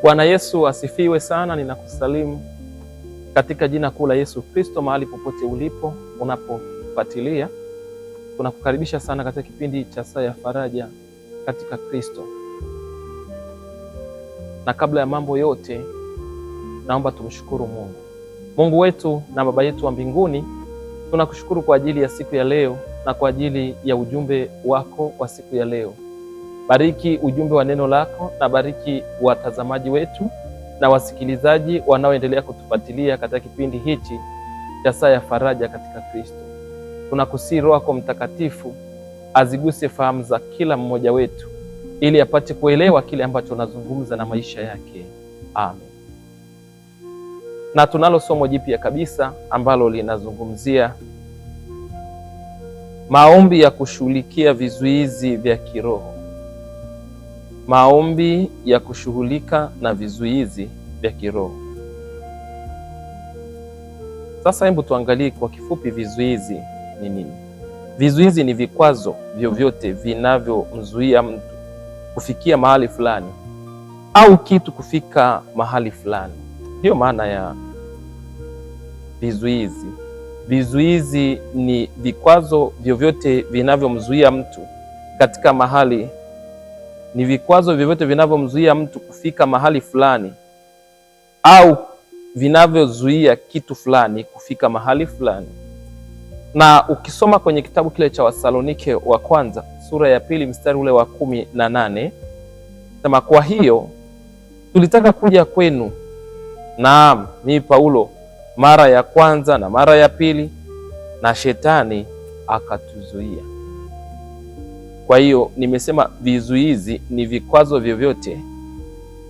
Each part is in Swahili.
Bwana Yesu asifiwe sana. Ninakusalimu katika jina kuu la Yesu Kristo, mahali popote ulipo unapofuatilia. Tunakukaribisha sana katika kipindi cha Saa ya Faraja katika Kristo. Na kabla ya mambo yote, naomba tumshukuru Mungu. Mungu wetu na Baba yetu wa mbinguni, tunakushukuru kwa ajili ya siku ya leo na kwa ajili ya ujumbe wako wa siku ya leo. Bariki ujumbe wa neno lako na bariki watazamaji wetu na wasikilizaji wanaoendelea kutufuatilia katika kipindi hichi cha Saa ya Faraja katika Kristo. Tunakusihi Roho yako Mtakatifu aziguse fahamu za kila mmoja wetu ili apate kuelewa kile ambacho unazungumza na maisha yake. Amen. Na tunalo somo jipya kabisa ambalo linazungumzia maombi ya kushughulikia vizuizi vya kiroho. Maombi ya kushughulika na vizuizi vya kiroho. Sasa hebu tuangalie kwa kifupi vizuizi ni nini. Vizuizi ni vikwazo vyovyote vinavyomzuia mtu kufikia mahali fulani au kitu kufika mahali fulani. Ndiyo maana ya vizuizi. Vizuizi ni vikwazo vyovyote vinavyomzuia mtu katika mahali, ni vikwazo vyovyote vinavyomzuia mtu kufika mahali fulani au vinavyozuia kitu fulani kufika mahali fulani. Na ukisoma kwenye kitabu kile cha Wasalonike wa kwanza sura ya 2 mstari ule wa 18, sema kwa hiyo tulitaka kuja kwenu, naam mimi Paulo, mara ya kwanza na mara ya pili, na shetani akatuzuia. Kwa hiyo nimesema vizuizi ni vikwazo vyovyote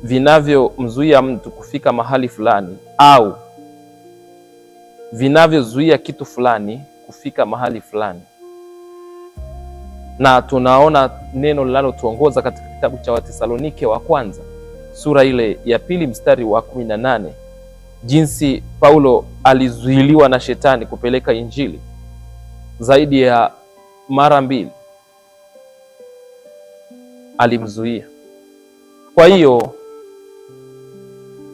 vinavyomzuia mtu kufika mahali fulani au vinavyozuia kitu fulani kufika mahali fulani. Na tunaona neno linalotuongoza katika kitabu cha Wathesalonike wa kwanza sura ile ya 2 mstari wa 18, jinsi Paulo alizuiliwa na shetani kupeleka injili zaidi ya mara 2. Alimzuia. Kwa hiyo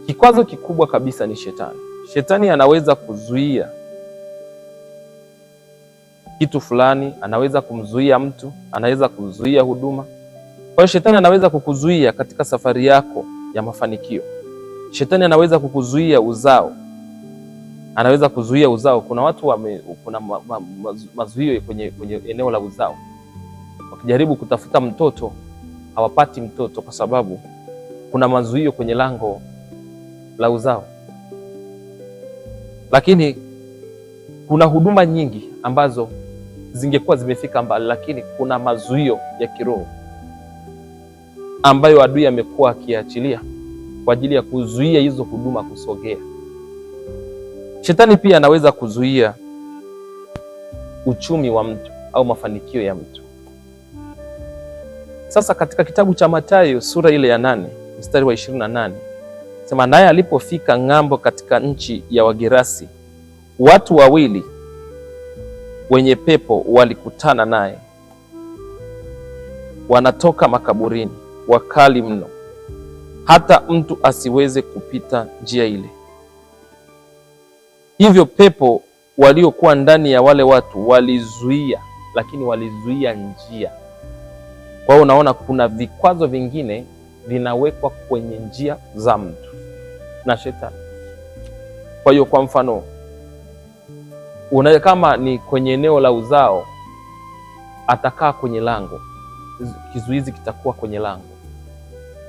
kikwazo kikubwa kabisa ni shetani. Shetani anaweza kuzuia kitu fulani, anaweza kumzuia mtu, anaweza kuzuia huduma. Kwa hiyo shetani anaweza kukuzuia katika safari yako ya mafanikio. Shetani anaweza kukuzuia uzao. Anaweza kuzuia uzao. Kuna watu kuna mazuio kwenye eneo la uzao. Wakijaribu kutafuta mtoto hawapati mtoto kwa sababu kuna mazuio kwenye lango la uzao. Lakini kuna huduma nyingi ambazo zingekuwa zimefika mbali, lakini kuna mazuio ya kiroho ambayo adui amekuwa akiachilia kwa ajili ya kuzuia hizo huduma kusogea. Shetani pia anaweza kuzuia uchumi wa mtu au mafanikio ya mtu. Sasa katika kitabu cha Mathayo sura ile ya 8 mstari wa 28, sema naye alipofika ng'ambo katika nchi ya Wagerasi, watu wawili wenye pepo walikutana naye, wanatoka makaburini, wakali mno, hata mtu asiweze kupita njia ile. Hivyo pepo waliokuwa ndani ya wale watu walizuia, lakini walizuia njia. Kwa hiyo unaona kuna vikwazo vingine vinawekwa kwenye njia za mtu na shetani. Kwa hiyo kwa mfano, kama ni kwenye eneo la uzao, atakaa kwenye lango, kizuizi kitakuwa kwenye lango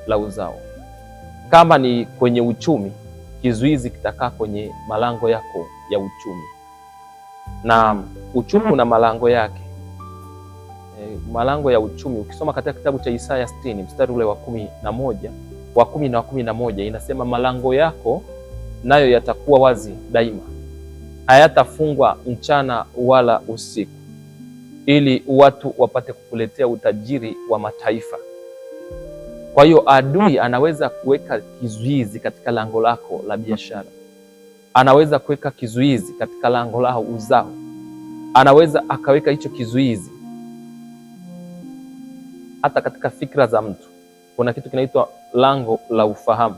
la uzao. Kama ni kwenye uchumi, kizuizi kitakaa kwenye malango yako ya uchumi. Na uchumi una malango yake. Malango ya uchumi, ukisoma katika kitabu cha Isaya 60 mstari ule wa 10 na 11, inasema malango yako nayo yatakuwa wazi daima, hayatafungwa mchana wala usiku, ili watu wapate kukuletea utajiri wa mataifa. Kwa hiyo adui anaweza kuweka kizuizi katika lango lako la biashara. Anaweza kuweka kizuizi katika lango lao uzao. Anaweza akaweka hicho kizuizi hata katika fikra za mtu. Kuna kitu kinaitwa lango la ufahamu.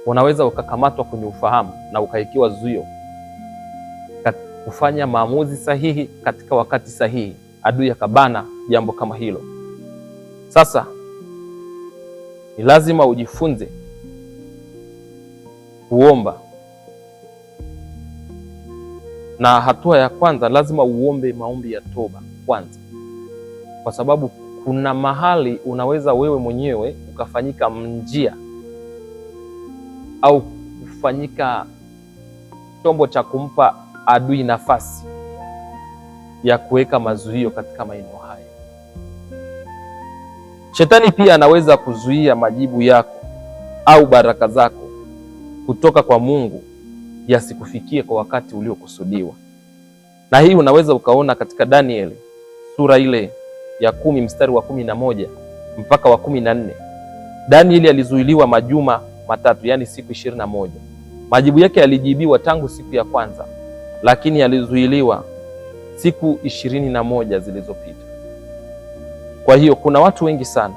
unaweza ukakamatwa kwenye ufahamu na ukaikiwa zuio kufanya maamuzi sahihi katika wakati sahihi, adui akabana jambo kama hilo. Sasa ni lazima ujifunze kuomba, na hatua ya kwanza lazima uombe maombi ya toba kwanza, kwa sababu kuna mahali unaweza wewe mwenyewe ukafanyika njia au kufanyika chombo cha kumpa adui nafasi ya kuweka mazuio katika maeneo haya. Shetani pia anaweza kuzuia majibu yako au baraka zako kutoka kwa Mungu yasikufikie kwa wakati uliokusudiwa. Na hii unaweza ukaona katika Danieli sura ile ya 10 mstari wa 11 mpaka wa 14. Danieli alizuiliwa majuma matatu, yani siku 21. Majibu yake yalijibiwa tangu siku ya kwanza, lakini yalizuiliwa siku 21 zilizopita. Kwa hiyo kuna watu wengi sana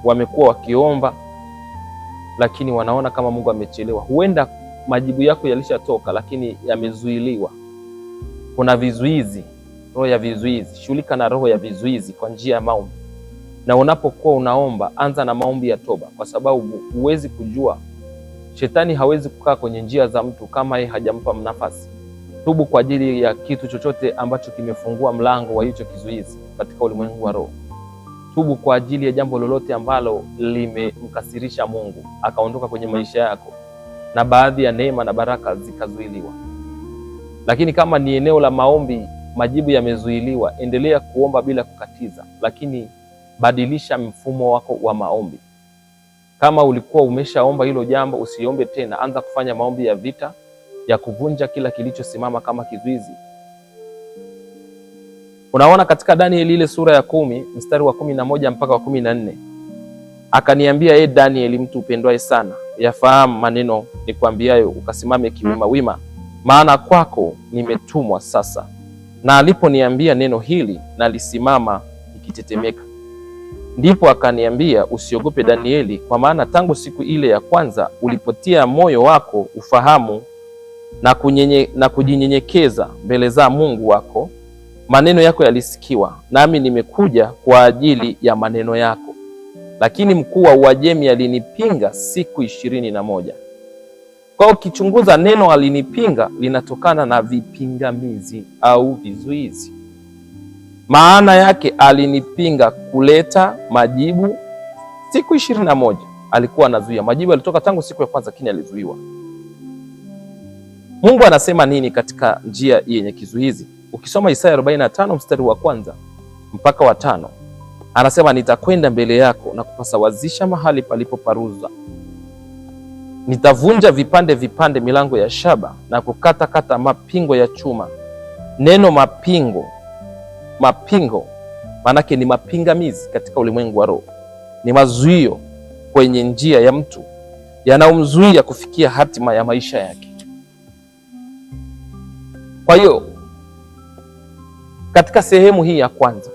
wamekuwa wakiomba, lakini wanaona kama Mungu amechelewa. Huenda majibu yako yalishatoka, lakini yamezuiliwa. Kuna vizuizi, roho ya vizuizi. Shughulika na roho ya vizuizi kwa njia ya maombi. Na unapokuwa unaomba, anza na maombi ya toba, kwa sababu huwezi kujua, shetani hawezi kukaa kwenye njia za mtu kama yeye hajampa nafasi. Tubu kwa ajili ya kitu chochote ambacho kimefungua mlango wa hicho kizuizi katika ulimwengu wa roho. Tubu kwa ajili ya jambo lolote ambalo limemkasirisha Mungu akaondoka kwenye maisha yako na baadhi ya neema na baraka zikazuiliwa. Lakini kama ni eneo la maombi majibu yamezuiliwa, endelea kuomba bila kukatiza, lakini badilisha mfumo wako wa maombi. Kama ulikuwa umeshaomba hilo jambo, usiombe tena, anza kufanya maombi ya vita, ya kuvunja kila kilichosimama kama kizuizi. Unaona katika Danieli ile sura ya 10 mstari wa 11 mpaka wa 14. Akaniambia, Danieli, mtu upendwaye sana, yafahamu maneno nikwambiayo, ukasimame kiwima wima, maana kwako nimetumwa sasa. Na aliponiambia neno hili, nalisimama nikitetemeka. Ndipo akaniambia, usiogope Danieli, kwa maana tangu siku ile ya kwanza ulipotia moyo wako ufahamu na kujinyenyekeza mbele za Mungu wako, maneno yako yalisikiwa, nami nimekuja kwa ajili ya maneno yako. Lakini mkuu wa Uajemi alinipinga siku 21. Kwa ukichunguza neno alinipinga linatokana na vipingamizi au vizuizi. Maana yake alinipinga kuleta majibu siku 21. Alikuwa anazuia majibu, yalitoka tangu siku ya kwanza, lakini alizuiwa. Mungu anasema nini katika njia yenye kizuizi? Ukisoma Isaya 45 mstari wa 1 mpaka wa 5, anasema, nitakwenda mbele yako na kupasawazisha mahali palipoparuza. Nitavunja vipande vipande milango ya shaba na kukata kata mapingo ya chuma. Neno mapingo manake ni mapingamizi katika ulimwengu wa roho. Ni mazuio kwenye njia ya mtu yanayomzuia kufikia hatima ya maisha yake. Kwa hiyo katika sehemu hii ya kwanza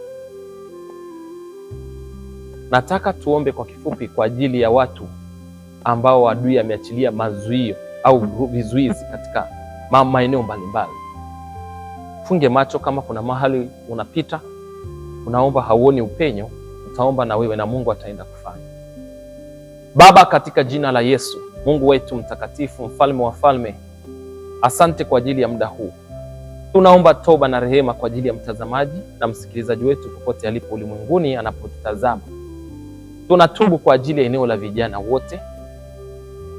nataka tuombe kwa kifupi kwa ajili ya watu ambao adui ameachilia mazuio au vizuizi katika maeneo mbalimbali. Funge macho. Kama kuna mahali unapita unaomba hauoni upenyo, utaomba na wewe na Mungu ataenda kufanya. Baba, katika jina la Yesu, Mungu wetu mtakatifu, mfalme wa falme, asante kwa ajili ya muda huu. Tunaomba toba na rehema kwa ajili ya mtazamaji na msikilizaji wetu popote alipo ulimwenguni anapotutazama. Tunatubu kwa ajili ya eneo la vijana wote,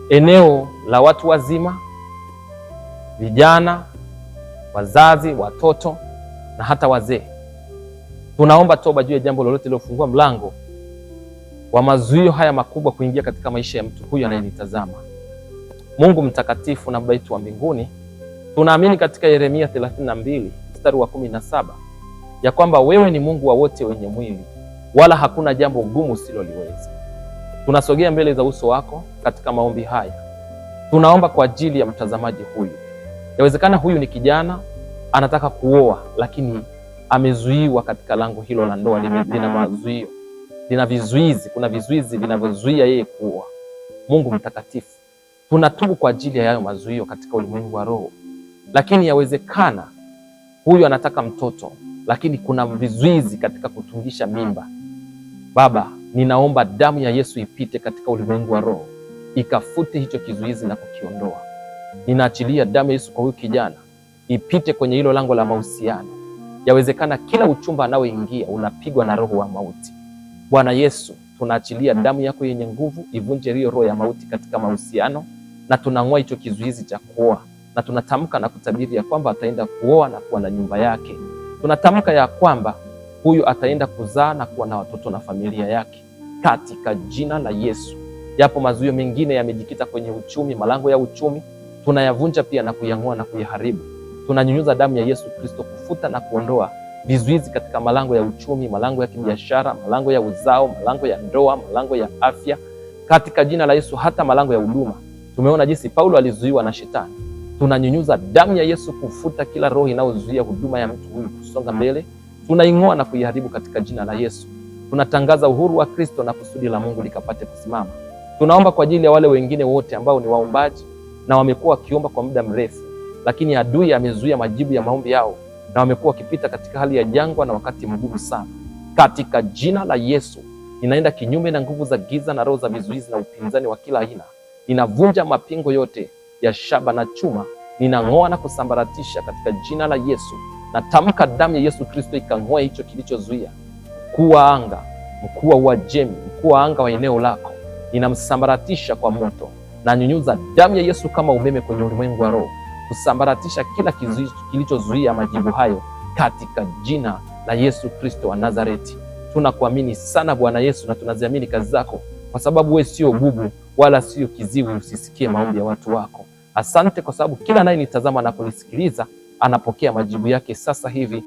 eneo la watu wazima, vijana, wazazi, watoto na hata wazee. Tunaomba toba juu ya jambo lolote lilofungua mlango wa mazuio haya makubwa kuingia katika maisha ya mtu huyu anayenitazama. Mungu mtakatifu na Baba yetu wa mbinguni, tunaamini katika Yeremia 32 mstari wa 17 ya kwamba wewe ni Mungu wa wote wenye mwili, wala hakuna jambo gumu usiloliweza. Tunasogea mbele za uso wako katika maombi haya. Tunaomba kwa ajili ya mtazamaji huyu. Yawezekana huyu ni kijana anataka kuoa, lakini amezuiwa katika lango hilo la ndoa, lina mazuio, lina vizuizi. Kuna vizuizi vinavyozuia yeye kuoa. Mungu mtakatifu, Tunatubu kwa ajili ya hayo mazuio katika ulimwengu wa roho. Lakini yawezekana huyu anataka mtoto, lakini kuna vizuizi katika kutungisha mimba. Baba, ninaomba damu ya Yesu ipite katika ulimwengu wa roho, ikafute hicho kizuizi na kukiondoa. Ninaachilia damu ya Yesu kwa huyu kijana, ipite kwenye hilo lango la mahusiano. Yawezekana kila uchumba anaoingia unapigwa na roho wa mauti. Bwana Yesu, tunaachilia damu yako yenye nguvu ivunje hiyo roho ya mauti katika mahusiano, na tunang'oa hicho kizuizi cha kuoa, na tunatamka na kutabiri ya kwamba ataenda kuoa na kuwa na nyumba yake. Tunatamka ya kwamba huyu ataenda kuzaa na kuwa na watoto na familia yake katika jina la Yesu. Yapo mazuio mengine yamejikita kwenye uchumi, malango ya uchumi, tunayavunja pia na kuyang'oa na kuyaharibu. Tunanyunyuza damu ya Yesu Kristo kufuta na kuondoa vizuizi katika malango ya uchumi, malango ya kibiashara, malango ya uzao, malango ya ndoa, malango ya afya katika jina la Yesu, hata malango ya huduma. Tumeona jinsi Paulo alizuiwa na shetani. Tunanyunyuza damu ya Yesu kufuta kila roho inayozuia huduma ya mtu huyu kusonga mbele. Tunaing'oa na kuiharibu katika jina la Yesu. Tunatangaza uhuru wa Kristo na kusudi la Mungu likapate kusimama. Tunaomba kwa ajili ya wale wengine wote ambao ni waombaji na wamekuwa wakiomba kwa muda mrefu, lakini adui amezuia majibu ya maombi yao na wamekuwa wakipita katika hali ya jangwa na wakati mgumu sana. Katika jina la Yesu, ninaenda kinyume na nguvu za giza na roho za vizuizi na upinzani wa kila aina. Ninavunja mapingo yote ya shaba na chuma, ninang'oa na kusambaratisha katika jina la Yesu. Natamka damu ya Yesu Kristo ikang'oa hicho kilichozuia. Mkuu wa anga, mkuu wa Uajemi, mkuu wa anga wa eneo lako, ninamsambaratisha kwa moto. Na nyunyuza damu ya Yesu kama umeme kwenye ulimwengu wa roho, kusambaratisha kila kizuizi kilichozuia majibu hayo katika jina la Yesu Kristo wa Nazareti. Tunakuamini sana Bwana Yesu, na tunaziamini kazi zako, kwa sababu wewe sio bubu wala sio kiziwi usisikie maombi ya watu wako. Asante kwa sababu kila naye nitazama na kunisikiliza anapokea majibu yake sasa hivi.